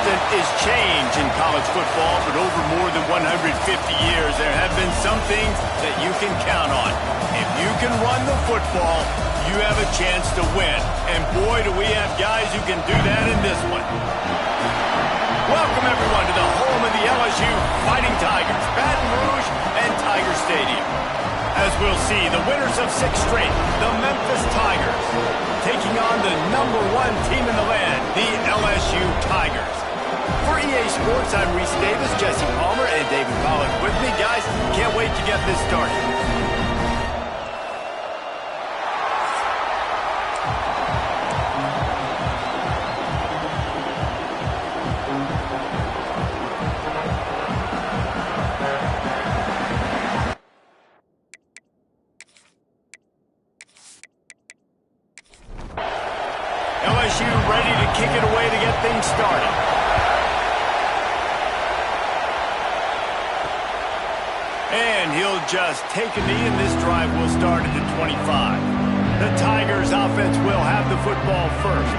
constant is change in college football, but over more than 150 years, there have been some things that you can count on. If you can run the football, you have a chance to win. And boy, do we have guys who can do that in this one. Welcome, everyone, to the home of the LSU Fighting Tigers, Baton Rouge and Tiger Stadium. As we'll see, the winners of 6 straight, the Memphis Tigers, taking on the #1 team in the land, the LSU Tigers. For EA Sports, I'm Reese Davis, Jesse Palmer, and David Pollack with me. Guys, can't wait to get this started. LSU ready to kick it away to get things started. And he'll just take a knee, and this drive will start at the 25. The Tigers offense will have the football first.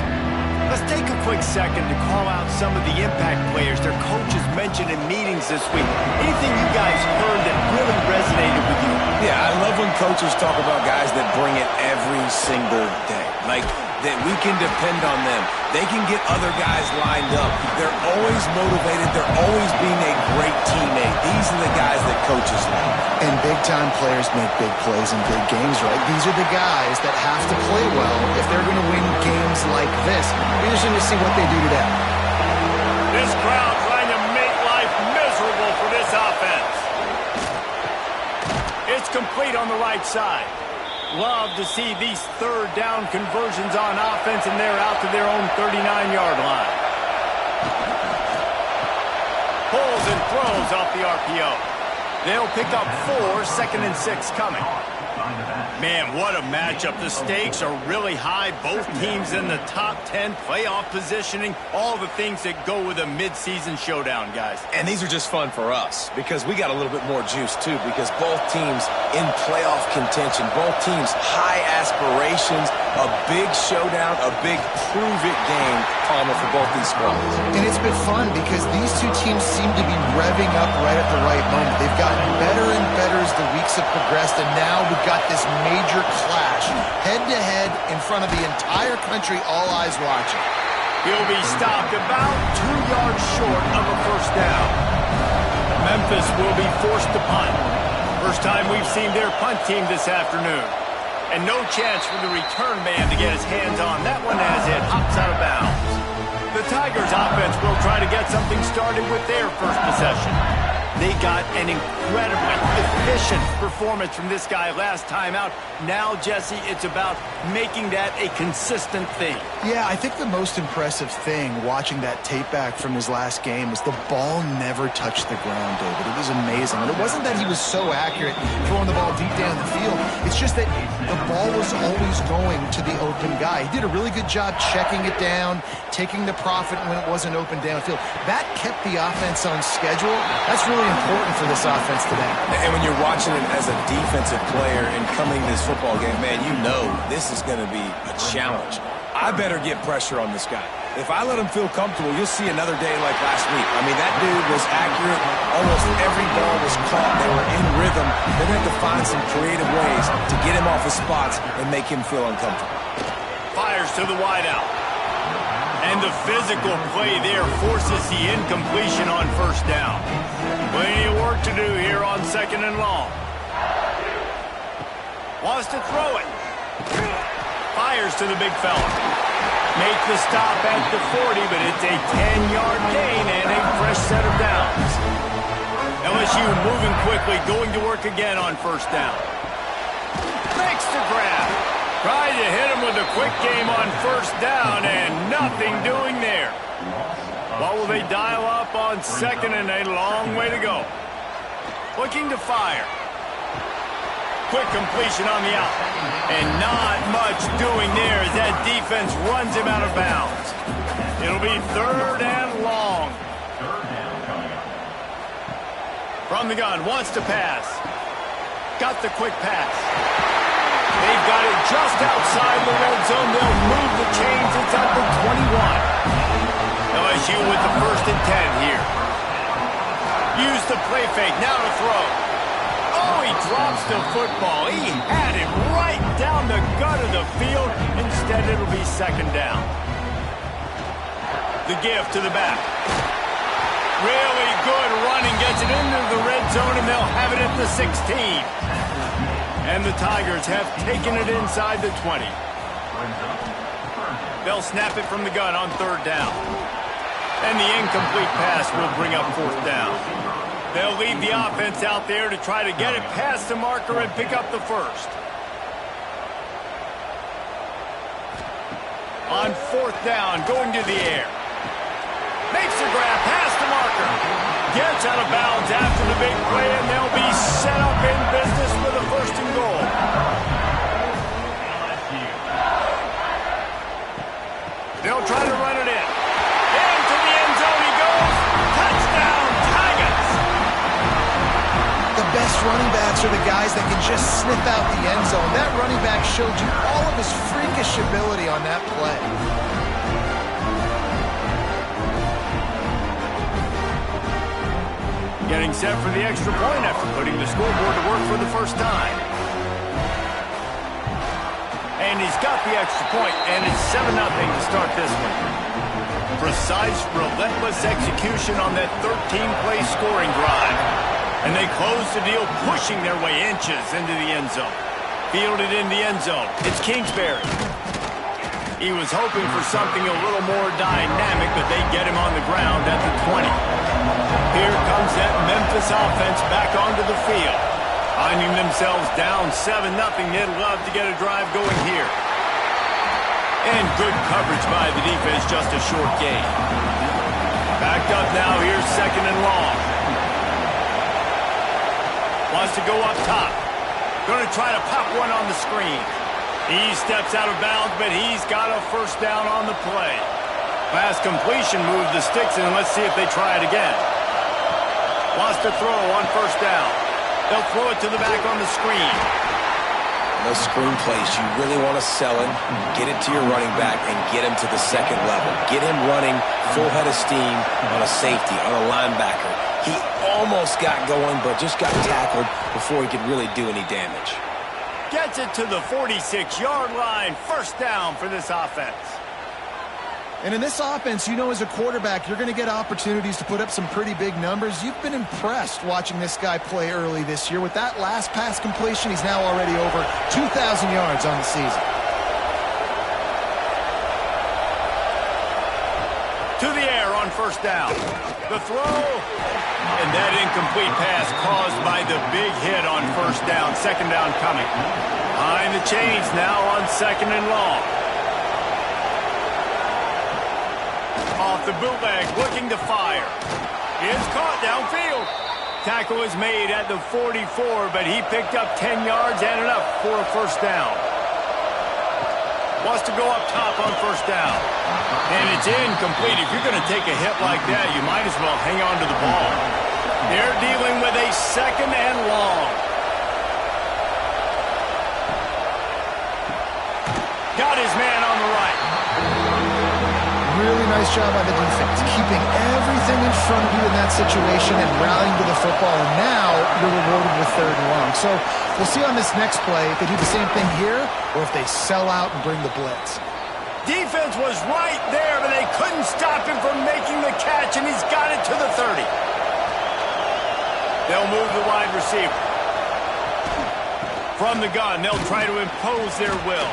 Let's take a quick second to call out some of the impact players their coaches mentioned in meetings this week. Anything you guys heard that really resonated with you? Yeah, I love when coaches talk about guys that bring it every single day. Like, that we can depend on them. They can get other guys lined up. They're always motivated. They're always being a great teammate. These are the guys that coaches love. And big-time players make big plays in big games, right? These are the guys that have to play well if they're going to win games like this. We're just going to see what they do today. This crowd trying to make life miserable for this offense. It's complete on the right side. Love to see these third down conversions on offense, and they're out to their own 39-yard line. Pulls and throws off the RPO. They'll pick up 4, 2nd and 6 coming. Man, what a matchup. The stakes are really high. Both teams in the top 10, playoff positioning, all the things that go with a midseason showdown, guys. And these are just fun for us because we got a little bit more juice, too, because both teams in playoff contention, both teams high aspirations, a big showdown, a big prove-it game, Palmer, for both these squads. And it's been fun because these two teams seem to be revving up right at the right moment. They've gotten better and better as the weeks have progressed, and now we've got this major clash, head-to-head in front of the entire country, all eyes watching. He'll be stopped about 2 yards short of a first down. Memphis will be forced to punt. First time we've seen their punt team this afternoon. And no chance for the return man to get his hands on that one as it hops out of bounds. The Tigers offense will try to get something started with their first possession. They got an incredibly efficient performance from this guy last time out. Now, Jesse, it's about making that a consistent thing. Yeah, I think the most impressive thing watching that tape back from his last game is the ball never touched the ground, David. It was amazing. And it wasn't that he was so accurate throwing the ball deep down the field. It's just that the ball was always going to the open guy. He did a really good job checking it down, taking the profit when it wasn't open downfield. That kept the offense on schedule. That's really important for this offense today. And when you're watching it as a defensive player and coming to this football game, man, you know this is going to be a challenge. I better get pressure on this guy. If I let him feel comfortable, you'll see another day like last week. I mean, that dude was accurate. Almost every ball was caught. They were in rhythm. They're going to have to find some creative ways to get him off his spots and make him feel uncomfortable. Fires to the wideout. And the physical play there forces the incompletion on first down. Plenty of work to do here on 2nd and long. Wants to throw it. Fires to the big fella. Make the stop at the 40, but it's a 10-yard gain and a fresh set of downs. LSU moving quickly, going to work again on first down. Makes the grab. Tried to hit him with a quick game on first down, and nothing doing there. What will they dial up on 2nd, and a long way to go. Looking to fire. Quick completion on the out. And not much doing there as that defense runs him out of bounds. It'll be 3rd and long. From the gun, wants to pass. Got the quick pass. They've got it just outside the red zone. They'll move the chains. It's at the 21. LSU with the 1st and 10 here. Use the play fake, now to throw. Oh, he drops the football. He had it right down the gut of the field. Instead, it'll be 2nd down. The give to the back. Really good running, gets it into the red zone, and they'll have it at the 16. And the Tigers have taken it inside the 20. They'll snap it from the gun on 3rd down. And the incomplete pass will bring up 4th down. They'll leave the offense out there to try to get it past the marker and pick up the 1st. On 4th down, going to the air. Makes the grab past the marker. Gets out of bounds after the big play, and they'll be set up in business with a 1st and goal. They'll try to run it in. Into the end zone he goes. Touchdown, Tigers! The best running backs are the guys that can just sniff out the end zone. That running back showed you all of his freakish ability on that play. Getting set for the extra point after putting the scoreboard to work for the 1st time. And he's got the extra point, and it's 7-0 to start this one. Precise, relentless execution on that 13-play scoring drive. And they close the deal, pushing their way inches into the end zone. Fielded in the end zone. It's Kingsbury. He was hoping for something a little more dynamic, but they get him on the ground at the 20. Here comes that Memphis offense back onto the field. Finding themselves down 7-0, they'd love to get a drive going here. And good coverage by the defense, just a short gain. Backed up now, here's 2nd and long. Wants to go up top. Going to try to pop one on the screen. He steps out of bounds, but he's got a 1st down on the play. Pass completion, move the sticks, and let's see if they try it again. Wants to throw on 1st down. They'll throw it to the back on the screen. Those screen plays, you really want to sell it, get it to your running back, and get him to the 2nd level. Get him running full head of steam on a safety, on a linebacker. He almost got going, but just got tackled before he could really do any damage. Gets it to the 46-yard line. 1st down for this offense. And in this offense, you know, as a quarterback, you're going to get opportunities to put up some pretty big numbers. You've been impressed watching this guy play early this year. With that last pass completion, he's now already over 2,000 yards on the season. To the air on 1st down. The throw. And that incomplete pass caused by the big hit on 1st down. 2nd down coming. Behind the chains now on 2nd and long. Off the bootleg, looking to fire. It's caught downfield. Tackle is made at the 44, but he picked up 10 yards and enough for a 1st down. Wants to go up top on 1st down. And it's incomplete. If you're going to take a hit like that, you might as well hang on to the ball. They're dealing with a 2nd and long. Got his man on the right. Really nice job by the defense, keeping everything in front of you in that situation and rallying to the football. And now you're rewarded with 3rd and long. So we'll see on this next play if they do the same thing here or if they sell out and bring the blitz. Defense was right there, but they couldn't stop him from making the catch, and he's got it to the 30. They'll move the wide receiver. From the gun, they'll try to impose their will.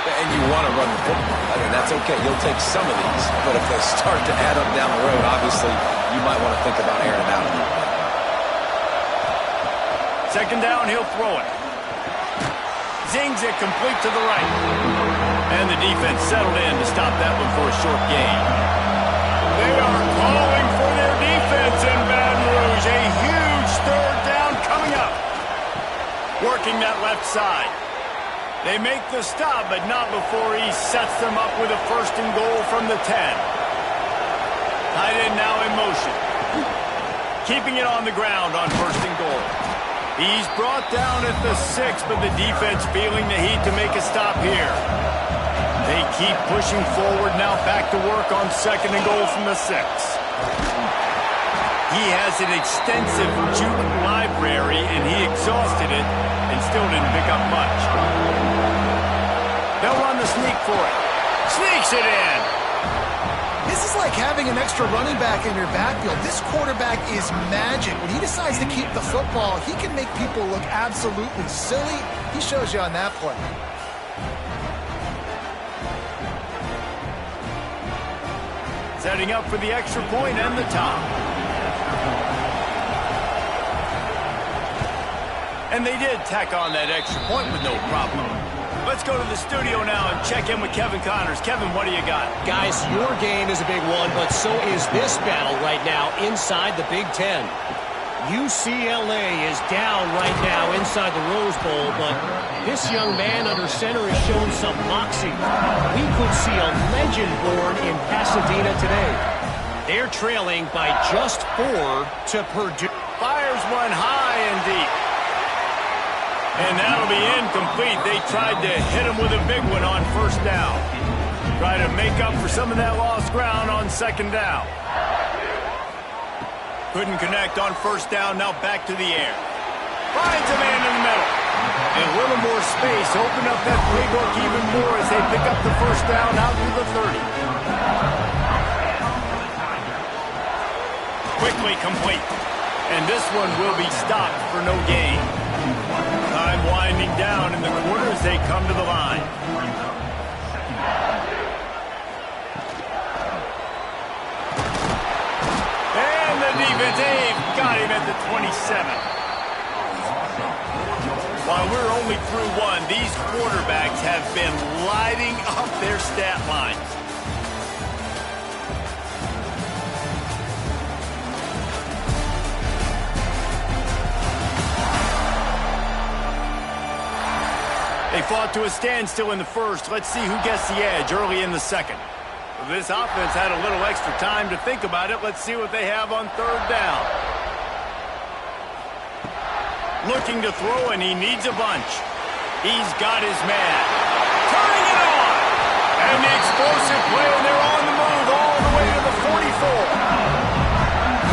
And you want to run the football. I mean, that's okay. You'll take some of these. But if they start to add up down the road, obviously, you might want to think about airing it out a little bit. 2nd down, he'll throw it. Zings it complete to the right. And the defense settled in to stop that one for a short gain. They are calling for their defense in Baton Rouge. A huge 3rd down coming up. Working that left side. They make the stop, but not before he sets them up with a 1st and goal from the 10. Tight end now in motion. Keeping it on the ground on 1st and goal. He's brought down at the 6, but the defense feeling the heat to make a stop here. They keep pushing forward now, back to work on 2nd and goal from the 6. He has an extensive juke library, and he exhausted it and still didn't pick up much. They'll run the sneak for it. Sneaks it in. This is like having an extra running back in your backfield. This quarterback is magic. When he decides to keep the football, he can make people look absolutely silly. He shows you on that play. Setting up for the extra point and the top. And they did tack on that extra point with no problem. Let's go to the studio now and check in with Kevin Connors. Kevin, what do you got? Guys, your game is a big one, but so is this battle right now inside the Big Ten. UCLA is down right now inside the Rose Bowl, but this young man under center has shown some moxie. We could see a legend born in Pasadena today. They're trailing by just 4 to Purdue. Fires one high and deep. And that'll be incomplete. They tried to hit him with a big one on 1st down. Try to make up for some of that lost ground on 2nd down. Couldn't connect on 1st down. Now back to the air. Finds a man in the middle. And a little more space. Open up that playbook even more as they pick up the 1st down out to the 30. Quickly complete. And this one will be stopped for no gain. Time winding down in the quarter as they come to the line. And the defense, Dave, got him at the 27. While we're only through one, these quarterbacks have been lighting up their stat lines. They fought to a standstill in the 1st. Let's see who gets the edge early in the 2nd. This offense had a little extra time to think about it. Let's see what they have on 3rd down. Looking to throw, and he needs a bunch. He's got his man. Turning it on! And the explosive play, and they're on the move all the way to the 44.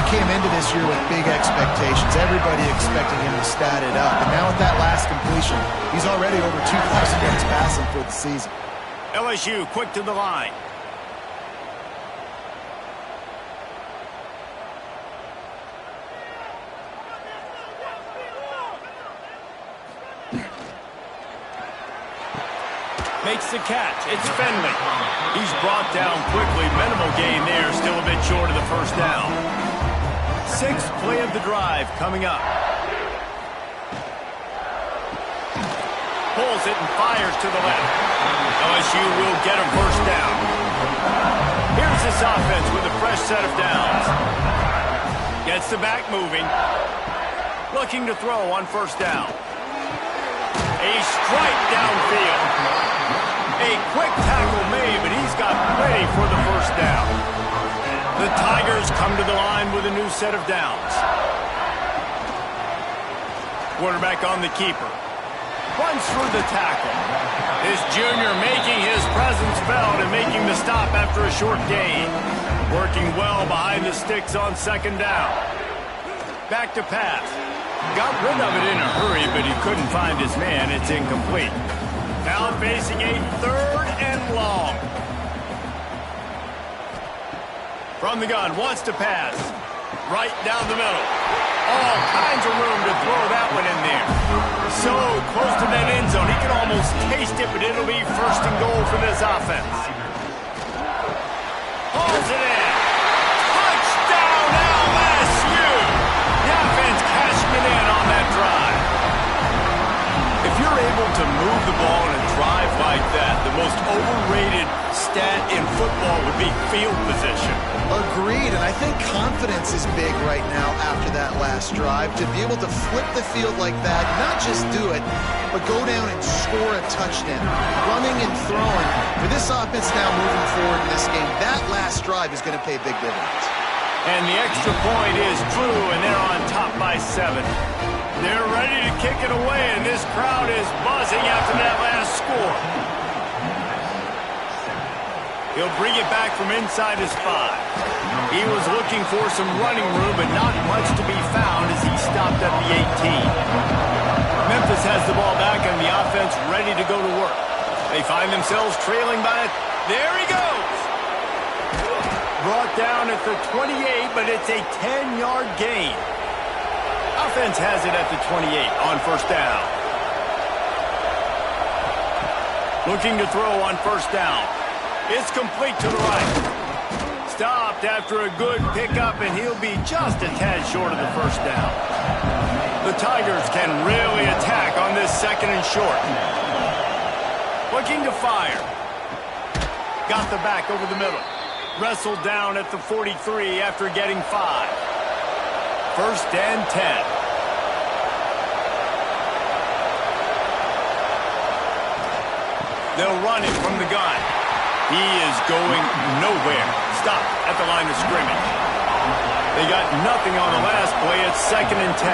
Came into this year with big expectations. Everybody expecting him to stat it up. And now with that last completion, he's already over 2,000 yards passing for the season. LSU quick to the line. Makes the catch. It's Finley. He's brought down quickly. Minimal gain there. Still a bit short of the 1st down. 6th play of the drive coming up. Pulls it and fires to the left. LSU will get a 1st down. Here's this offense with a fresh set of downs. Gets the back moving. Looking to throw on 1st down. A strike downfield. A quick tackle made, but he's got plenty for the 1st down. The Tigers come to the line with a new set of downs. Quarterback on the keeper. Runs through the tackle. This junior making his presence felt and making the stop after a short gain. Working well behind the sticks on 2nd down. Back to pass. Got rid of it in a hurry, but he couldn't find his man. It's incomplete. Now facing a 3rd and long. From the gun, wants to pass. Right down the middle. All kinds of room to throw that one in there. So close to that end zone. He can almost taste it, but it'll be 1st and goal for this offense. Hauls it in. Touchdown LSU. The offense cashing it in on that drive. If you're able to move the ball in a drive like that, the most overrated stat in football would be field position. Agreed, and I think confidence is big right now after that last drive. To be able to flip the field like that, not just do it, but go down and score a touchdown. Running and throwing. For this offense now moving forward in this game, that last drive is going to pay big dividends. And the extra point is true, and they're on top by 7. They're ready to kick it away, and this crowd is buzzing after that last score. He'll bring it back from inside his 5. He was looking for some running room, but not much to be found as he stopped at the 18. Memphis has the ball back and the offense ready to go to work. They find themselves trailing by it. There he goes! Brought down at the 28, but it's a 10-yard gain. Offense has it at the 28 on first down. Looking to throw on first down. It's complete to the right. Stopped after a good pickup, and he'll be just a tad short of the first down. The Tigers can really attack on this second and short. Looking to fire. Got the back over the middle. Wrestled down at the 43 after getting 5. First and 10. They'll run it from the gun. He is going nowhere. Stop at the line of scrimmage. They got nothing on the last play. It's second and 10.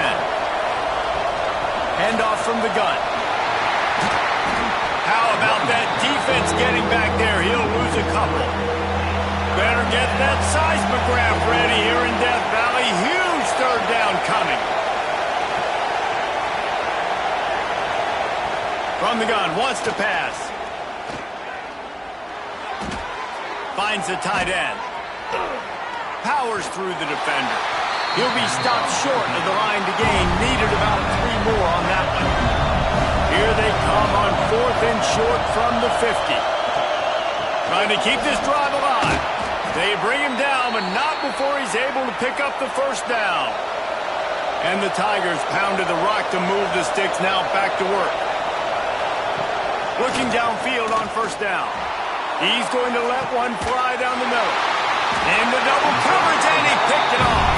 Handoff from the gun. How about that defense getting back there? He'll lose a couple. Better get that seismograph ready here in Death Valley. Huge third down coming. From the gun, wants to pass. Finds the tight end. Powers through the defender. He'll be stopped short of the line to gain. Needed about 3 more on that one. Here they come on fourth and short from the 50. Trying to keep this drive alive. They bring him down, but not before he's able to pick up the first down. And the Tigers pounded the rock to move the sticks, now back to work. Looking downfield on first down. He's going to let one fly down the middle. Into double coverage, and he picked it off.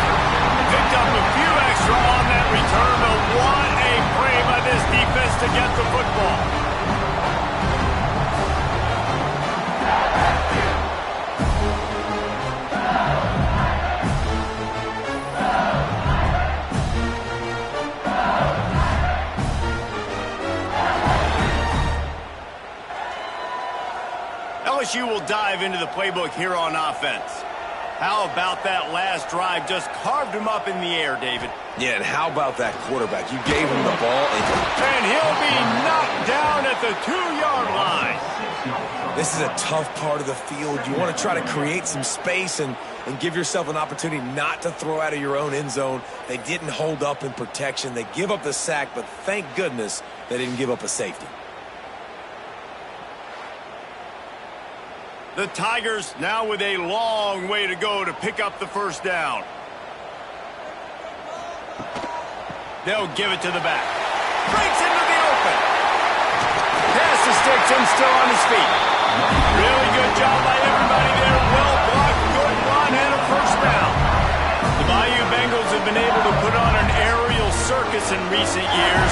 Picked up a few extra on that return, but what a play by this defense to get the football. LSU will dive into the playbook here on offense. How about that last drive? Just carved him up in the air, David. Yeah, and how about that quarterback? You gave him the ball. And he'll be knocked down at the 2-yard line. This is a tough part of the field. You want to try to create some space and give yourself an opportunity not to throw out of your own end zone. They didn't hold up in protection. They give up the sack, but thank goodness they didn't give up a safety. The Tigers now with a long way to go to pick up the first down. They'll give it to the back. Breaks into the open. Pass the sticks and still on his feet. Really good job by everybody there. Well blocked, good run, and a first down. The Bayou Bengals have been able to put on an aerial circus in recent years.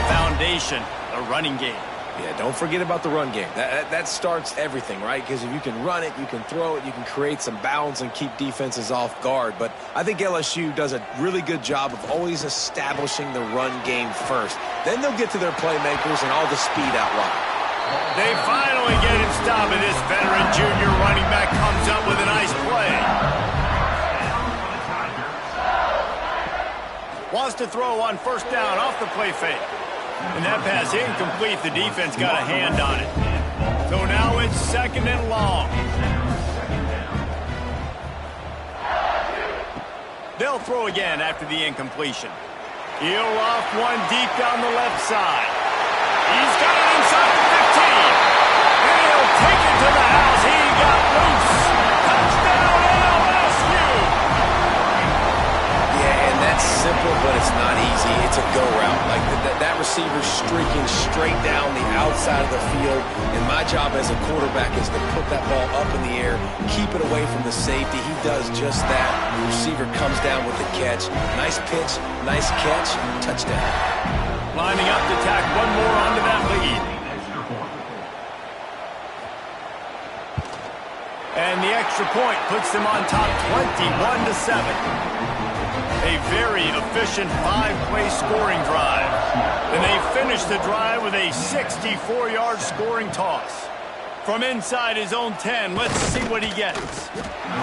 Foundation, a running game. Yeah, don't forget about the run game. That starts everything, right? Because if you can run it, you can throw it, you can create some bounds and keep defenses off guard. But I think LSU does a really good job of always establishing the run game first. Then they'll get to their playmakers and all the speed out wide. They finally get him stopped, and this veteran junior running back comes up with a nice play. Wants to throw on first down off the play fake. And that pass incomplete. The defense got a hand on it. So now it's second and long. They'll throw again after the incompletion. He'll off one deep down the left side. He's got it inside the 15. And he'll take it to the house. He got loose. Touchdown LSU. Yeah, and that's simple, but it's not easy. It's a go route. Like that receiver's streaking straight down the outside of the field. And my job as a quarterback is to put that ball up in the air, keep it away from the safety. He does just that. The receiver comes down with the catch. Nice pitch, nice catch, touchdown. Lining up to tack one more onto that lead. And the extra point puts them on top 21-7. A very efficient 5-play scoring drive. And they finish the drive with a 64-yard scoring toss. From inside his own 10, let's see what he gets.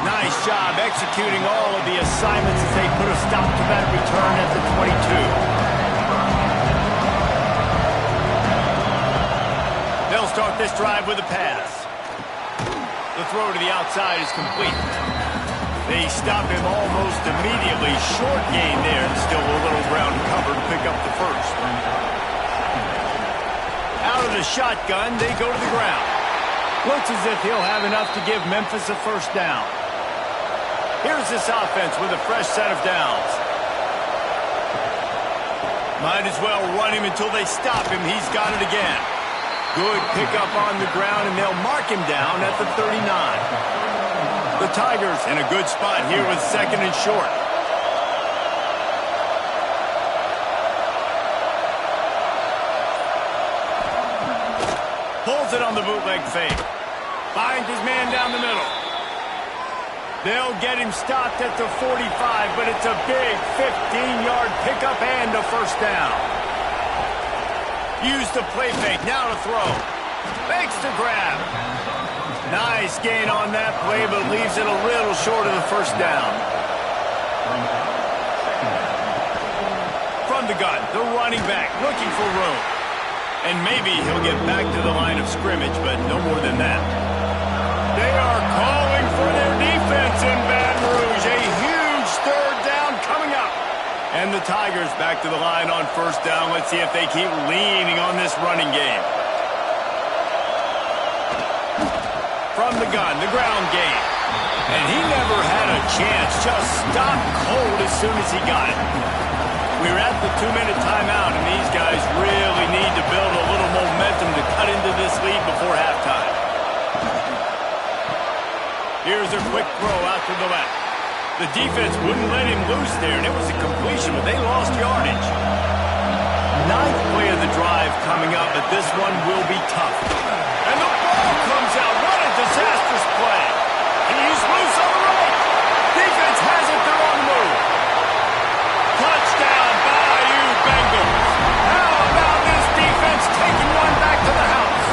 Nice job executing all of the assignments as they put a stop to that return at the 22. They'll start this drive with a pass. The throw to the outside is complete. They stop him almost immediately. Short gain there, and still a little ground cover to pick up the first. Out of the shotgun, they go to the ground. Looks as if he'll have enough to give Memphis a first down. Here's this offense with a fresh set of downs. Might as well run him until they stop him. He's got it again. Good pickup on the ground, and they'll mark him down at the 39. The Tigers in a good spot here with second and short. Pulls it on the bootleg fake. Finds his man down the middle. They'll get him stopped at the 45, but it's a big 15-yard pickup and a first down. Use the play fake, now to throw. Fakes to grab. Nice gain on that play, but leaves it a little short of the first down. From the gun, the running back looking for room. And maybe he'll get back to the line of scrimmage, but no more than that. They are calling for their defense in Baton Rouge. A huge third down coming up. And the Tigers back to the line on first down. Let's see if they keep leaning on this running game. From the gun, the ground game. And he never had a chance. Just stopped cold as soon as he got it. We're at the 2-minute timeout, and these guys really need to build a little momentum to cut into this lead before halftime. Here's a quick throw out to the left. The defense wouldn't let him loose there, and it was a completion, but they lost yardage. Ninth play of the drive coming up, but this one will be tough. And the ball comes out. What a disastrous play. He's loose on the right. Defense has it. They're on the move. Touchdown, Bayou Bengals. How about this defense taking one back to the house?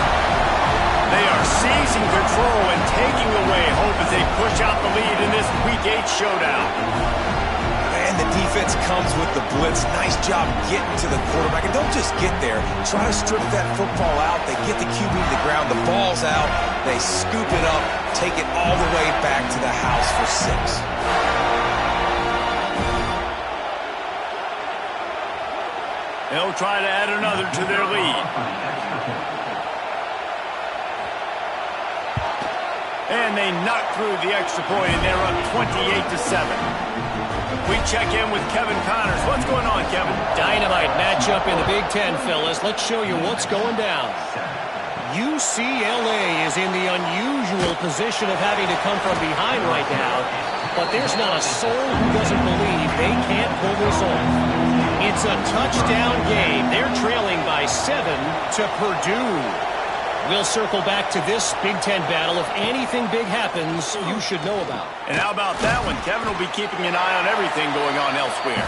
They are seizing control and taking away hope as they push out the lead in this Week 8 showdown. And the defense comes with the blitz. Nice job getting to the quarterback. And don't just get there. Try to strip that football out. They get the QB to the ground. The ball's out. They scoop it up, take it all the way back to the house for 6. They'll try to add another to their lead. And they knock through the extra point, and they're up 28-7. We check in with Kevin Connors. What's going on, Kevin? Dynamite matchup in the Big Ten, fellas. Let's show you what's going down. UCLA is in the unusual position of having to come from behind right now, but there's not a soul who doesn't believe they can't pull this off. It's a touchdown game. They're trailing by 7 to Purdue. We'll circle back to this Big Ten battle. If anything big happens, you should know about. And how about that one? Kevin will be keeping an eye on everything going on elsewhere.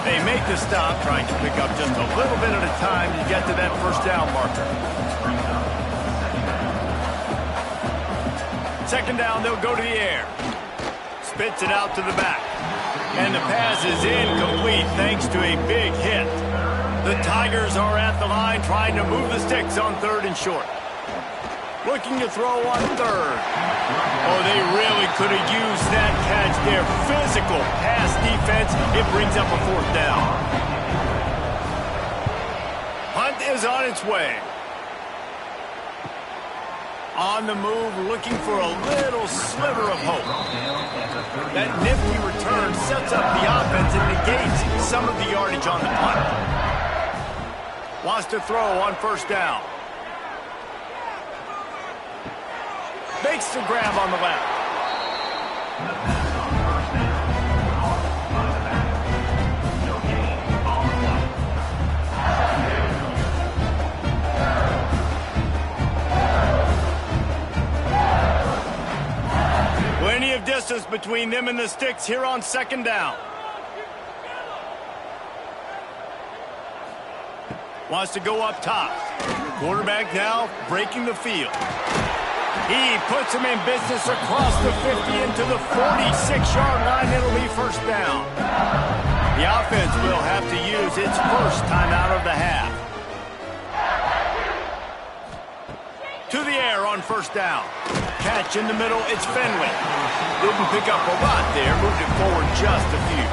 They make the stop, trying to pick up just a little bit at a time to get to that first down marker. Second down, they'll go to the air. Spits it out to the back. And the pass is incomplete thanks to a big hit. The Tigers are at the line trying to move the sticks on third and short. Looking to throw on third. Oh, they really could have used that catch there. Physical pass defense. It brings up a fourth down. Hunt is on its way. On the move, looking for a little sliver of hope. That nifty return sets up the offense and negates some of the yardage on the punt. Wants to throw on first down. Makes the grab on the left. Plenty of distance between them and the sticks here on second down. Wants to go up top. Quarterback now breaking the field. He puts him in business across the 50 into the 46-yard line. It'll be first down. The offense will have to use its first timeout of the half. To the air on first down. Catch in the middle, it's Fenwick. Didn't pick up a lot there, moved it forward just a few.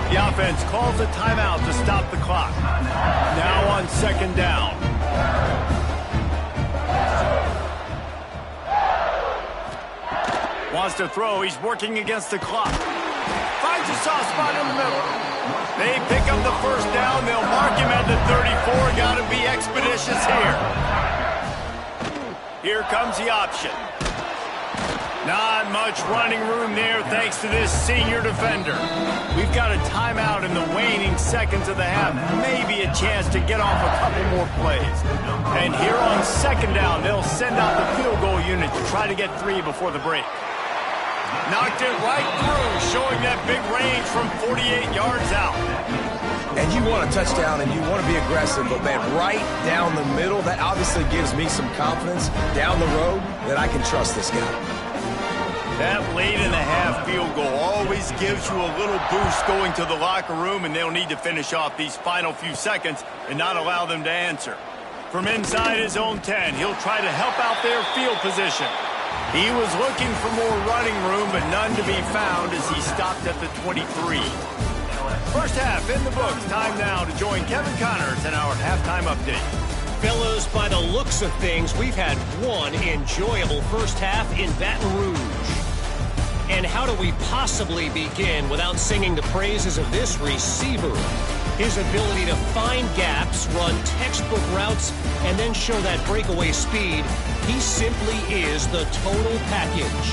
The offense calls a timeout to stop the clock. Now on second down. Wants to throw, he's working against the clock. Finds a soft spot in the middle. They pick up the first down, they'll mark him at the 34. Gotta be expeditious here. Here comes the option. Not much running room there thanks to this senior defender. We've got a timeout in the waning seconds of the half. Maybe a chance to get off a couple more plays. And here on second down, they'll send out the field goal unit to try to get 3 before the break. Knocked it right through, showing that big range from 48 yards out. And you want a touchdown and you want to be aggressive, but man, right down the middle, that obviously gives me some confidence down the road that I can trust this guy. That late in the half field goal always gives you a little boost going to the locker room, and they'll need to finish off these final few seconds and not allow them to answer. From inside his own 10, he'll try to help out their field position. He was looking for more running room, but none to be found as he stopped at the 23. First half in the books. Time now to join Kevin Connors in our halftime update. Fellows, by the looks of things, we've had one enjoyable first half in Baton Rouge. And how do we possibly begin without singing the praises of this receiver? His ability to find gaps, run textbook routes, and then show that breakaway speed. He simply is the total package.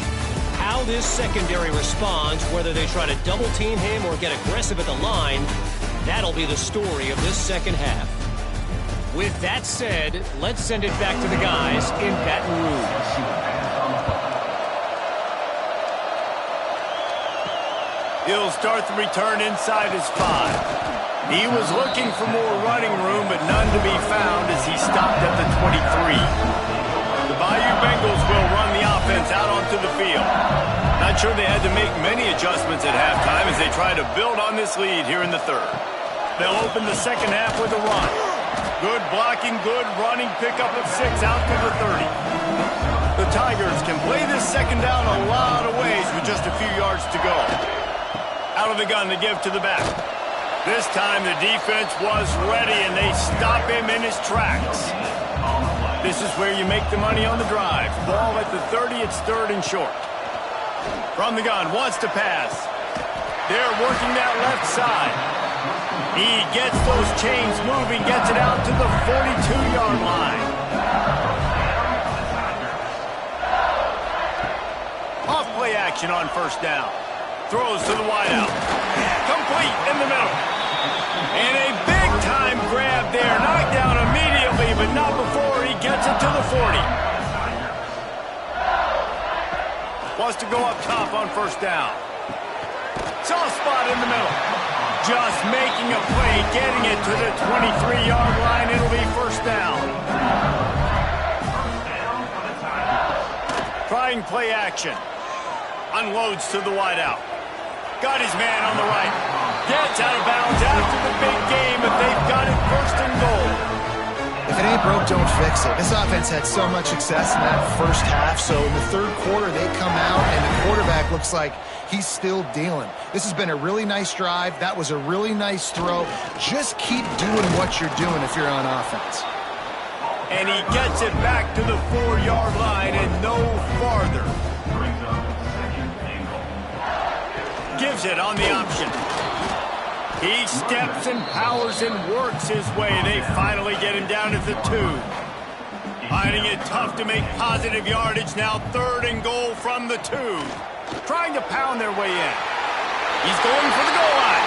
How this secondary responds, whether they try to double team him or get aggressive at the line, that'll be the story of this second half. With that said, let's send it back to the guys in Baton Rouge. He'll start the return inside his 5. He was looking for more running room, but none to be found as he stopped at the 23. The Bayou Bengals will run the offense out onto the field. Not sure they had to make many adjustments at halftime as they try to build on this lead here in the third. They'll open the second half with a run. Good blocking, good running, pickup of 6 out to the 30. The Tigers can play this second down a lot of ways with just a few yards to go. Out of the gun to give to the back. This time the defense was ready and they stop him in his tracks. This is where you make the money on the drive. Ball at the 30, it's third and short. From the gun, wants to pass. They're working that left side. He gets those chains moving, gets it out to the 42-yard line. Off play action on first down. Throws to the wideout. Complete in the middle. And a big-time grab there. Knocked down immediately, but not before he gets it to the 40. Wants to go up top on first down. Soft spot in the middle. Just making a play, getting it to the 23-yard line. It'll be first down. Trying play action. Unloads to the wideout. Got his man on the right. Gets out of bounds after the big game, but they've got it first and goal. If it ain't broke, don't fix it. This offense had so much success in that first half, so in the third quarter they come out and the quarterback looks like he's still dealing. This has been a really nice drive. That was a really nice throw. Just keep doing what you're doing if you're on offense. And he gets it back to the 4-yard line and no farther. Gives it on the option. He steps and powers and works his way. They finally get him down at the 2. Finding it tough to make positive yardage. Now third and goal from the 2. Trying to pound their way in. He's going for the goal line.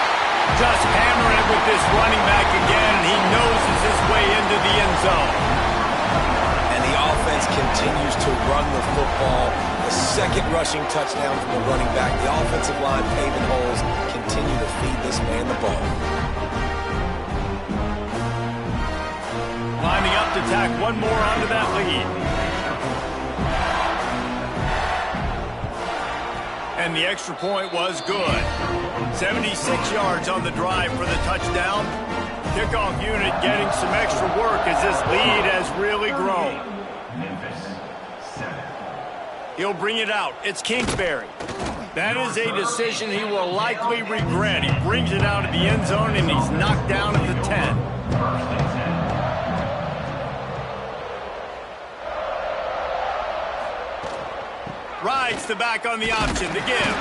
Just hammering it with this running back again, and he noses his way into the end zone. And the offense continues to run the football. The second rushing touchdown from the running back. The offensive line paving holes. Continue to feed this man the ball. Lining up to tack one more onto that lead. And the extra point was good. 76 yards on the drive for the touchdown. Kickoff unit getting some extra work as this lead has really grown. Memphis, 7. He'll bring it out. It's Kingsbury. That is a decision he will likely regret. He brings it out of the end zone, and he's knocked down at the 10. Rides the back on the option to give.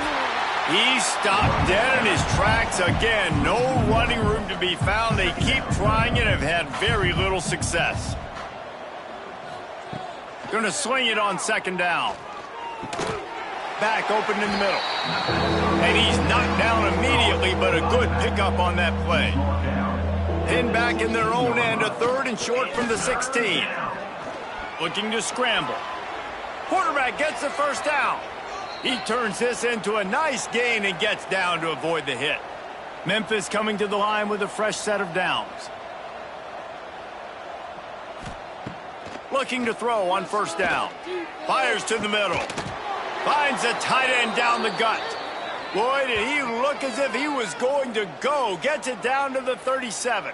He's stopped dead in his tracks again. No running room to be found. They keep trying it and have had very little success. Going to swing it on second down. Back open in the middle. And he's knocked down immediately, but a good pickup on that play. Pinned back in their own end, a 3rd and short from the 16. Looking to scramble. Quarterback gets the first down. He turns this into a nice gain and gets down to avoid the hit. Memphis coming to the line with a fresh set of downs. Looking to throw on first down. Fires to the middle. Finds a tight end down the gut. Boy, did he look as if he was going to go. Gets it down to the 37.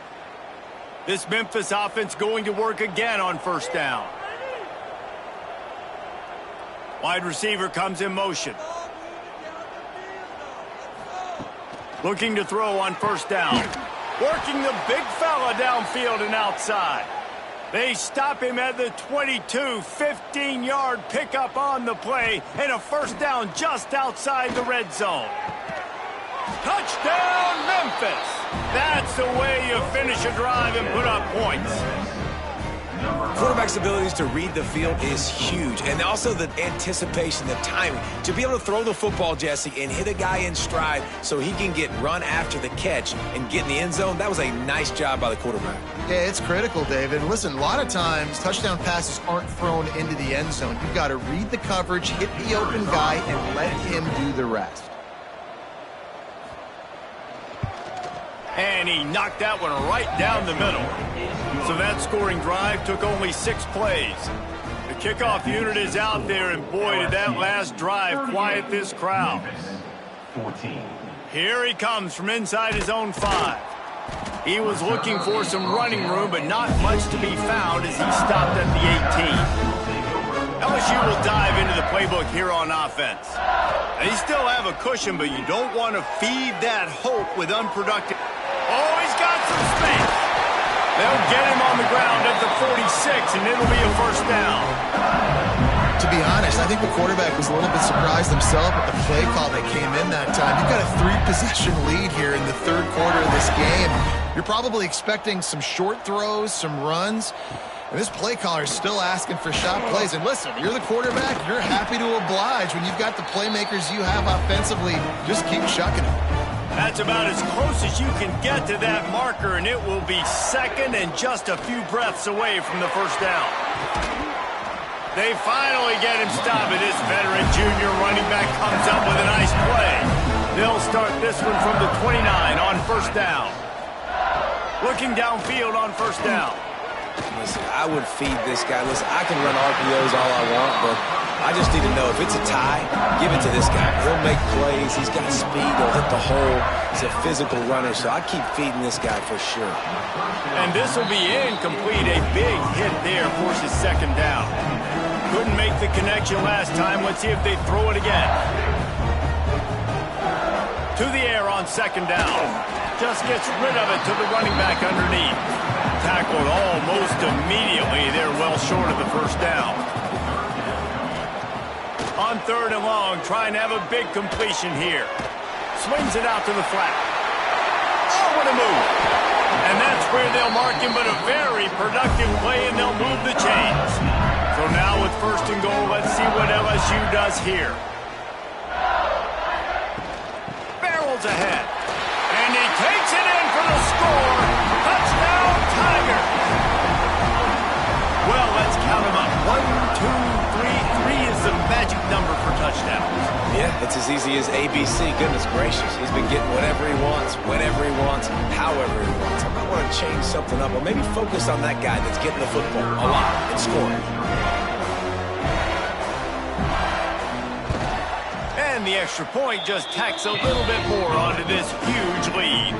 This Memphis offense going to work again on first down. Wide receiver comes in motion. Looking to throw on first down. Working the big fella downfield and outside. They stop him at the 22, 15-yard pickup on the play, and a first down just outside the red zone. Touchdown, Memphis! That's the way you finish a drive and put up points. Quarterback's abilities to read the field is huge, and also the anticipation, the timing. To be able to throw the football, Jesse, and hit a guy in stride so he can get run after the catch and get in the end zone, that was a nice job by the quarterback. Yeah, it's critical, David. Listen, a lot of times touchdown passes aren't thrown into the end zone. You've got to read the coverage, hit the open guy, and let him do the rest. And he knocked that one right down the middle. So that scoring drive took only 6 plays. The kickoff unit is out there, and boy, did that last drive quiet this crowd. 14. Here he comes from inside his own 5. He was looking for some running room, but not much to be found as he stopped at the 18. LSU will dive into the playbook here on offense. They still have a cushion, but you don't want to feed that hope with unproductive. Oh, he's got some space. They'll get him on the ground at the 46, and it'll be a first down. To be honest, I think the quarterback was a little bit surprised himself at the play call that came in that time. You've got a 3-possession lead here in the 3rd quarter of this game. You're probably expecting some short throws, some runs. And this play caller is still asking for shot plays. And listen, you're the quarterback. You're happy to oblige when you've got the playmakers you have offensively. Just keep chucking them. That's about as close as you can get to that marker, and it will be second and just a few breaths away from the first down. They finally get him stopped, and this veteran junior running back comes up with a nice play. They'll start this one from the 29 on first down. Looking downfield on first down. Listen, I would feed this guy. Listen, I can run RPOs all I want, but I just need to know if it's a tie, give it to this guy. He'll make plays. He's got speed. He'll hit the hole. He's a physical runner, so I keep feeding this guy for sure. And this will be incomplete. A big hit there forces second down. Couldn't make the connection last time. Let's see if they throw it again. To the air on second down. Just gets rid of it to the running back underneath. Tackled almost immediately. They're well short of the first down. On 3rd and long, trying to have a big completion here. Swings it out to the flat. Oh, what a move. And that's where they'll mark him, but a very productive play, and they'll move the chains. So now with 1st and goal, let's see what LSU does here. Barrels ahead. And he takes it in for the score. Touchdown, Tigers. Well, let's count them up. 1, 2, 3. 3 is the magic number for touchdowns. Yeah, it's as easy as ABC. Goodness gracious. He's been getting whatever he wants, whenever he wants, however he wants. I might want to change something up, or maybe focus on that guy that's getting the football a lot and scoring. And the extra point just tacks a little bit more onto this huge lead.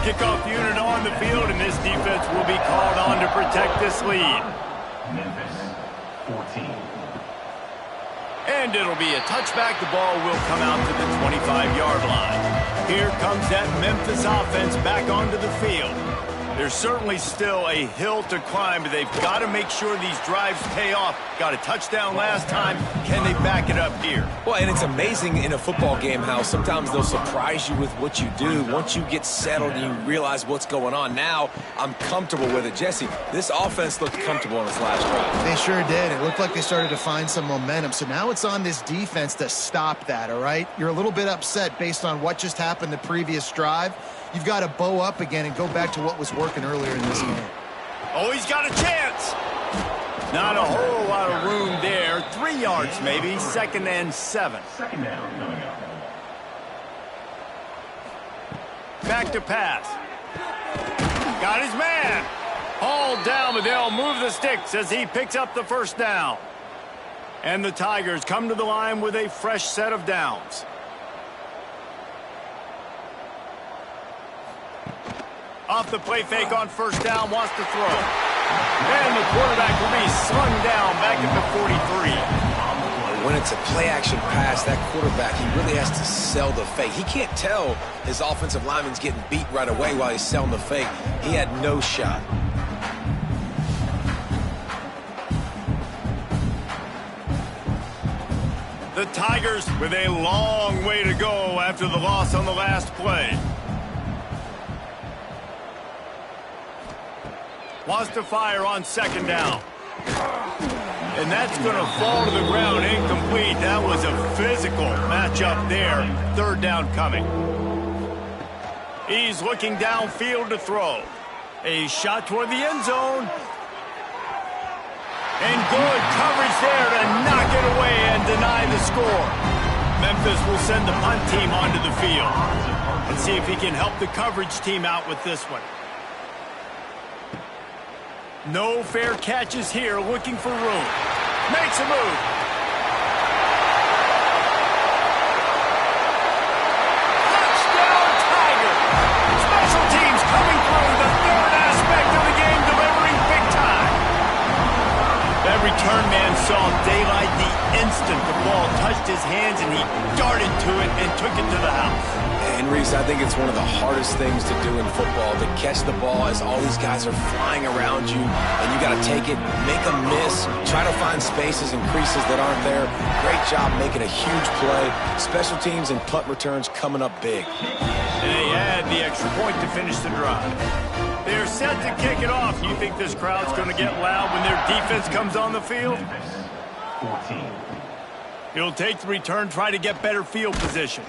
Kickoff unit on the field, and this defense will be called on to protect this lead. Memphis 14. And it'll be a touchback. The ball will come out to the 25-yard line. Here comes that Memphis offense back onto the field. There's certainly still a hill to climb, but they've got to make sure these drives pay off. Got a touchdown last time. Can they back it up here? Well, and it's amazing in a football game how sometimes they'll surprise you with what you do. Once you get settled and you realize what's going on, now I'm comfortable with it. Jesse, this offense looked comfortable on its last drive. They sure did. It looked like they started to find some momentum. So now it's on this defense to stop that, all right? You're a little bit upset based on what just happened the previous drive. You've got to bow up again and go back to what was working earlier in this game. Oh, he's got a chance. Not a whole lot of room there. 3 yards maybe. 2nd and 7. Second down coming up. Back to pass. Got his man. Hauled down, but they'll move the sticks as he picks up the first down. And the Tigers come to the line with a fresh set of downs. Off the play fake on first down, wants to throw. And the quarterback will be slung down back at the 43. When it's a play-action pass, that quarterback, he really has to sell the fake. He can't tell his offensive lineman's getting beat right away while he's selling the fake. He had no shot. The Tigers with a long way to go after the loss on the last play. Wants to fire on second down. And that's going to fall to the ground incomplete. That was a physical matchup there. Third down coming. He's looking downfield to throw. A shot toward the end zone. And good coverage there to knock it away and deny the score. Memphis will send the punt team onto the field. And see if he can help the coverage team out with this one. No fair catches here, looking for room. Makes a move. Touchdown, Tiger. Special teams coming through, the third aspect of the game, delivering big time. That return man saw daylight the instant the ball touched his hands, and he darted to it and took it to the house. And Reese, I think it's one of the hardest things to do in football, to catch the ball as all these guys are flying around you, and you got to take it, make a miss, try to find spaces and creases that aren't there. Great job making a huge play. Special teams and punt returns coming up big. And they add the extra point to finish the drive. They're set to kick it off. You think this crowd's going to get loud when their defense comes on the field? Memphis 14. He'll take the return, try to get better field position.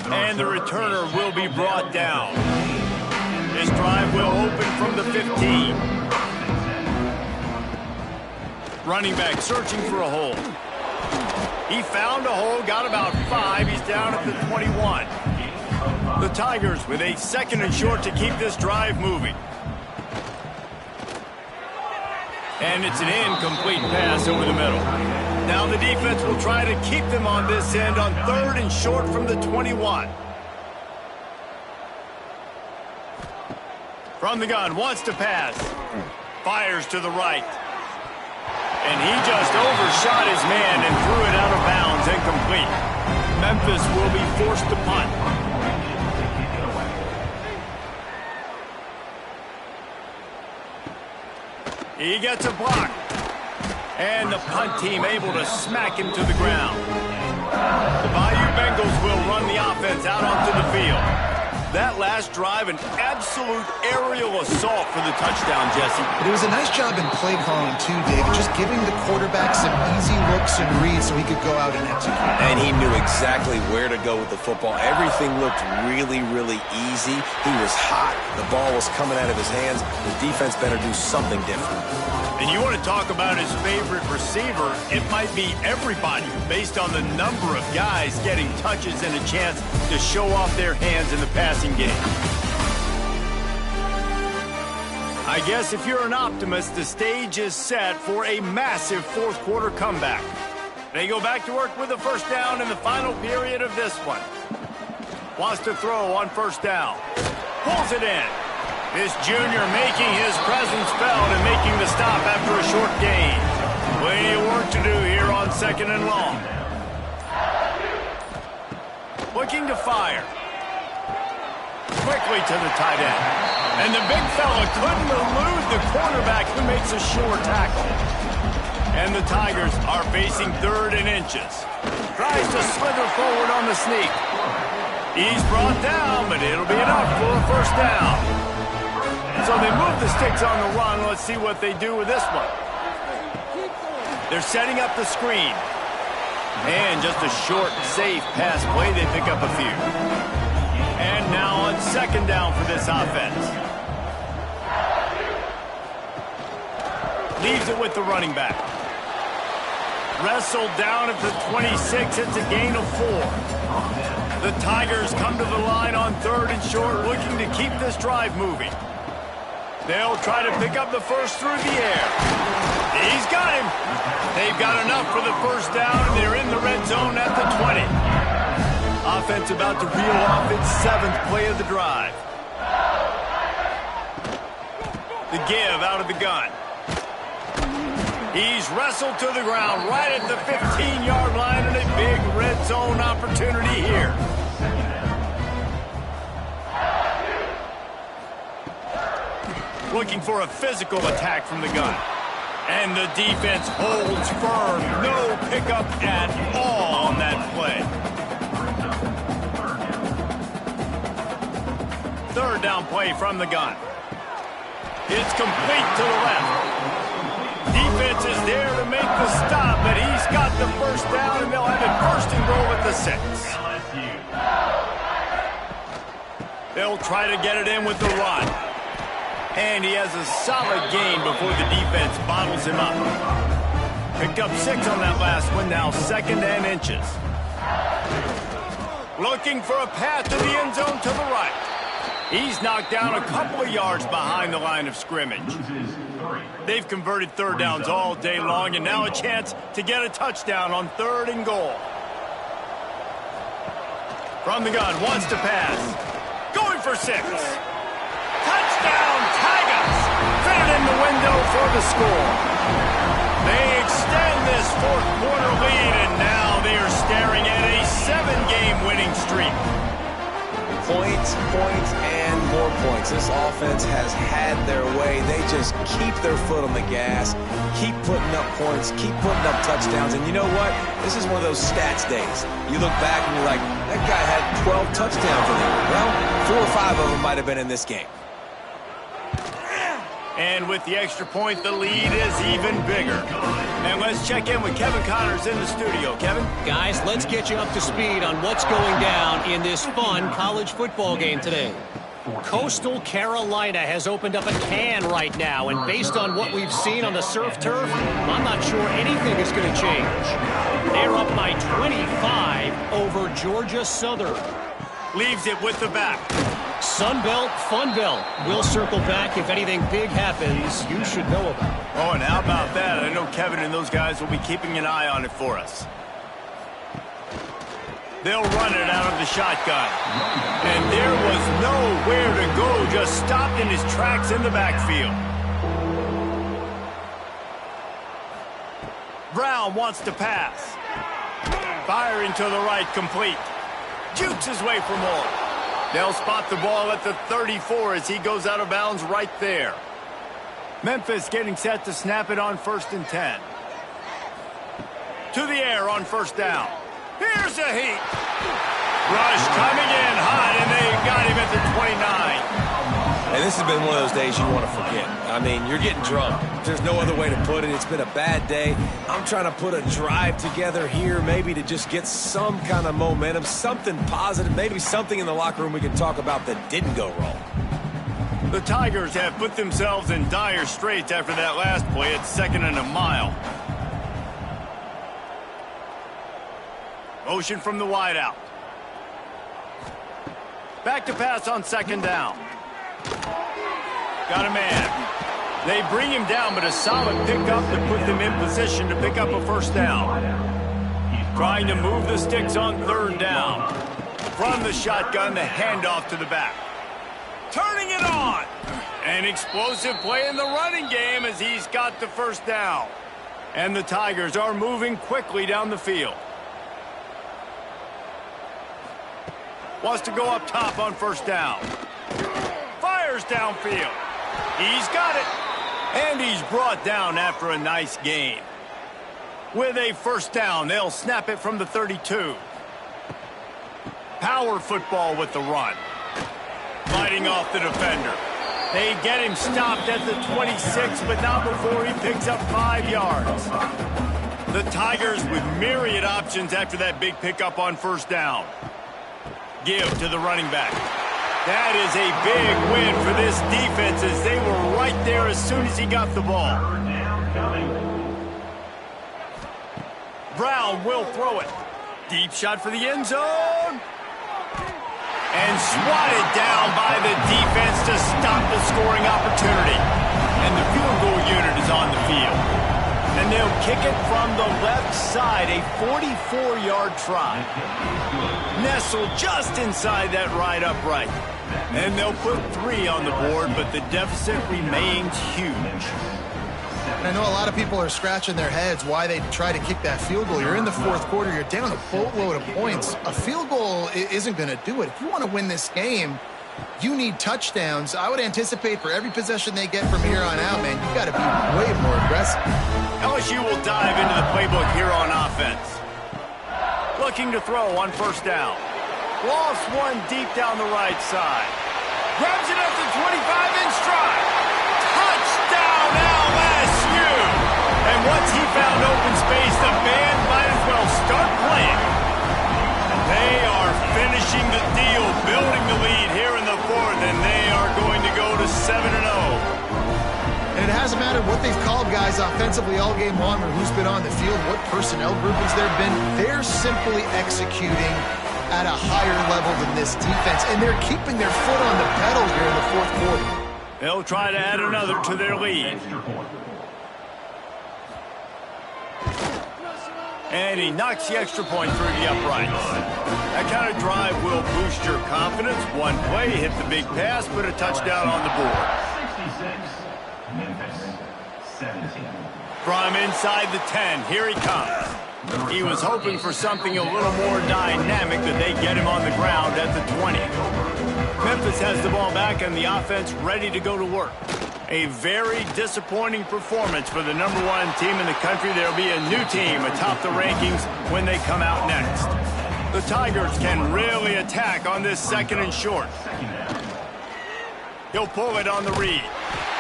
And the returner will be brought down. This drive will open from the 15. Running back searching for a hole. He found a hole, got about 5. He's down at the 21. The Tigers with a 2nd and short to keep this drive moving. And it's an incomplete pass over the middle. Now the defense will try to keep them on this end on 3rd and short from the 21. From the gun, wants to pass. Fires to the right. And he just overshot his man and threw it out of bounds, incomplete. Memphis will be forced to punt. He gets a block. And the punt team able to smack him to the ground. The Bayou Bengals will run the offense out onto the field. That last drive, an absolute aerial assault for the touchdown, Jesse. But it was a nice job in play calling, too, David, just giving the quarterback some easy looks and reads so he could go out and execute. And he knew exactly where to go with the football. Everything looked really, really easy. He was hot. The ball was coming out of his hands. The defense better do something different. And you want to talk about his favorite receiver, it might be everybody based on the number of guys getting touches and a chance to show off their hands in the passing game. I guess if you're an optimist, the stage is set for a massive fourth quarter comeback. They go back to work with a first down in the final period of this one. Wants to throw on first down. Pulls it in. This junior making his presence felt and making the stop after a short gain. Plenty of work to do here on second and long. Looking to fire. Quickly to the tight end. And the big fella couldn't elude the cornerback who makes a sure tackle. And the Tigers are facing 3rd and inches. Tries to slither forward on the sneak. He's brought down, but it'll be enough for a first down. So they move the sticks on the run. Let's see what they do with this one. They're setting up the screen. And just a short, safe pass play. They pick up a few. And now on second down for this offense. Leaves it with the running back. Wrestled down at the 26. It's a gain of 4. The Tigers come to the line on 3rd and short, looking to keep this drive moving. They'll try to pick up the first through the air. He's got him. They've got enough for the first down, and they're in the red zone at the 20. Offense about to reel off its 7th play of the drive. The give out of the gun. He's wrestled to the ground right at the 15-yard line, and a big red zone opportunity here. Looking for a physical attack from the gun. And the defense holds firm. No pickup at all on that play. 3rd down play from the gun. It's complete to the left. Defense is there to make the stop, but he's got the first down, and they'll have it 1st and goal at the 6. They'll try to get it in with the run. And he has a solid gain before the defense bottles him up. Picked up 6 on that last one, now 2nd and inches. Looking for a path to the end zone to the right. He's knocked down a couple of yards behind the line of scrimmage. They've converted 3rd downs all day long, and now a chance to get a touchdown on 3rd and goal. From the gun, wants to pass. Going for 6. Touchdown, Tigers! Fit it in the window for the score. They extend this 4th quarter lead, and now they are staring at a 7-game winning streak. Points, and more points. This offense has had their way. They just keep their foot on the gas, keep putting up points, keep putting up touchdowns. And you know what? This is one of those stats days. You look back and you're like, that guy had 12 touchdowns in the year. Well, 4 or 5 of them might have been in this game. And with the extra point, the lead is even bigger. And let's check in with Kevin Connors in the studio. Kevin? Guys, let's get you up to speed on what's going down in this fun college football game today. Coastal Carolina has opened up a can right now, and based on what we've seen on the surf turf, I'm not sure anything is going to change. They're up by 25 over Georgia Southern. Leaves it with the back. Sunbelt, Funbelt. We'll circle back if anything big happens you should know about. Oh, and how about that? I know Kevin and those guys will be keeping an eye on it for us. They'll run it out of the shotgun. And there was nowhere to go, just stopped in his tracks in the backfield. Brown wants to pass. Firing to the right, complete. Jukes his way for more. They'll spot the ball at the 34 as he goes out of bounds right there. Memphis getting set to snap it on 1st and 10. To the air on 1st down. Here's a heat. Rush coming in hot, and they got him at the 29. And this has been one of those days you want to forget. I mean, you're getting drunk. There's no other way to put it. It's been a bad day. I'm trying to put a drive together here, maybe to just get some kind of momentum, something positive, maybe something in the locker room we can talk about that didn't go wrong. The Tigers have put themselves in dire straits after that last play at 2nd and a mile. Motion from the wideout. Back to pass on 2nd down. Got a man. They bring him down, but a solid pickup to put them in position to pick up a 1st down. Trying to move the sticks on third down. From the shotgun, the handoff to the back. Turning it on. An explosive play in the running game as he's got the first down. And the Tigers are moving quickly down the field. Wants to go up top on first down. Fires downfield. He's got it. And he's brought down after a nice gain. With a first down, they'll snap it from the 32. Power football with the run. Fighting off the defender. They get him stopped at the 26, but not before he picks up 5 yards. The Tigers with myriad options after that big pickup on first down. Give to the running back. That is a big win for this defense as they were right there as soon as he got the ball. Brown will throw it. Deep shot for the end zone. And swatted down by the defense to stop the scoring opportunity. And the field goal unit is on the field. And they'll kick it from the left side, a 44-yard try. Nestled just inside that right upright. And they'll put 3 on the board, but the deficit remains huge. And I know a lot of people are scratching their heads why they try to kick that field goal. You're in the fourth quarter. You're down a boatload of points. A field goal isn't going to do it. If you want to win this game, you need touchdowns. I would anticipate for every possession they get from here on out, man, you got to be way more aggressive. LSU will dive into the playbook here on offense. Looking to throw on first down. Lost one deep down the right side. Grabs it at the 25 in stride. Touchdown LSU! And once he found open space, the band might as well start playing. They are finishing the deal, building the lead here in the fourth, and they are going to go to 7-0. And it hasn't mattered what they've called guys offensively all game long or who's been on the field, what personnel groupings there have been. They're simply executing at a higher level than this defense, and they're keeping their foot on the pedal here in the fourth quarter. They'll try to add another to their lead. And he knocks the extra point through the uprights. That kind of drive will boost your confidence. One play, hit the big pass, put a touchdown on the board. 66, Memphis, 17. From inside the 10, here he comes. He was hoping for something a little more dynamic, but they get him on the ground at the 20. Memphis has the ball back and the offense ready to go to work. A very disappointing performance for the #1 team in the country. There'll be a new team atop the rankings when they come out next. The Tigers can really attack on this 2nd and short. He'll pull it on the read.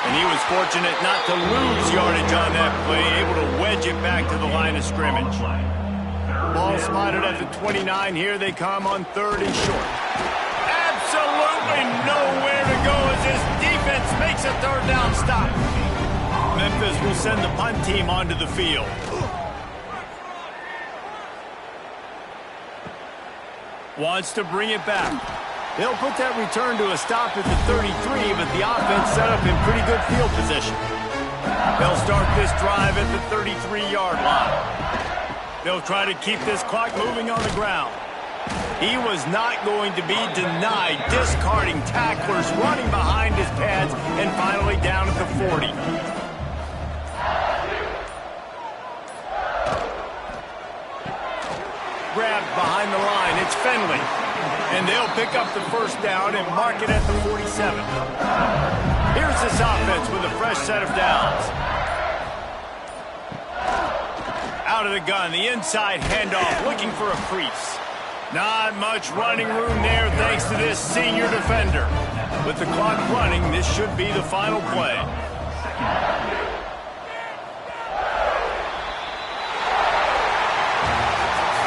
And he was fortunate not to lose yardage on that play, able to wedge it back to the line of scrimmage. Ball spotted at the 29. Here they come on 3rd and short. Absolutely nowhere to go as this defense makes a 3rd down stop. Memphis will send the punt team onto the field. Wants to bring it back. They'll put that return to a stop at the 33, but the offense set up in pretty good field position. They'll start this drive at the 33-yard line. They'll try to keep this clock moving on the ground. He was not going to be denied, discarding tacklers, running behind his pads, and finally down at the 40. Grabbed behind the line. It's Finley. And they'll pick up the first down and mark it at the 47. Here's this offense with a fresh set of downs. Out of the gun, the inside handoff, looking for a crease. Not much running room there thanks to this senior defender. With the clock running, this should be the final play.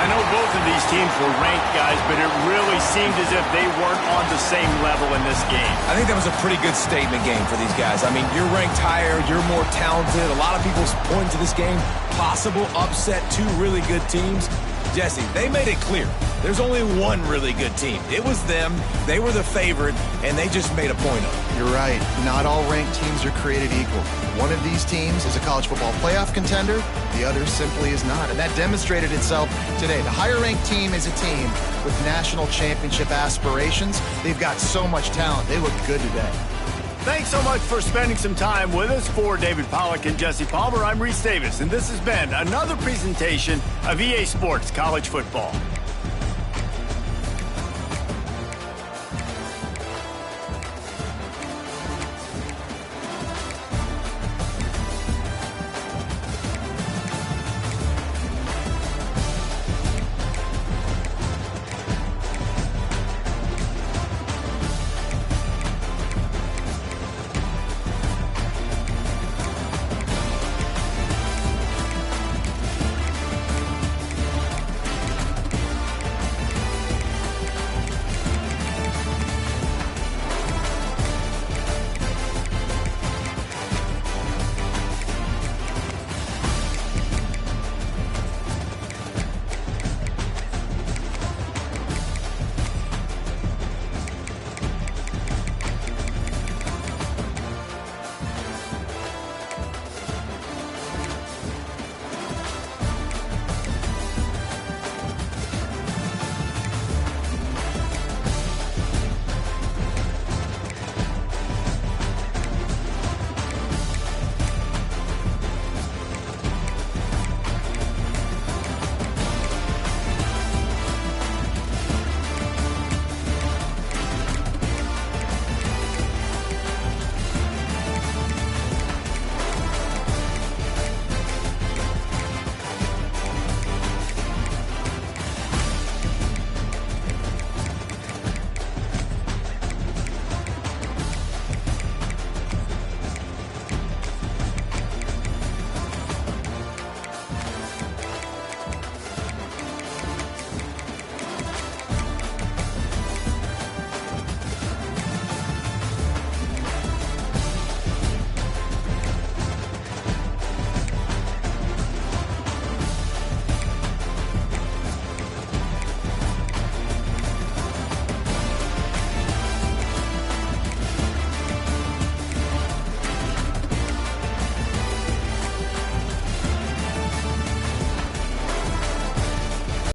I know both of these teams were ranked, guys, but it really seemed as if they weren't on the same level in this game. I think that was a pretty good statement game for these guys. I mean, you're ranked higher, you're more talented. A lot of people point to this game possible upset two really good teams, Jesse, they made it clear. There's only one really good team. It was them. They were the favorite, and they just made a point of it. You're right. Not all ranked teams are created equal. One of these teams is a college football playoff contender. The other simply is not, and that demonstrated itself today. The higher-ranked team is a team with national championship aspirations. They've got so much talent. They look good today. Thanks so much for spending some time with us. For David Pollack and Jesse Palmer, I'm Reese Davis, and this has been another presentation of EA Sports College Football.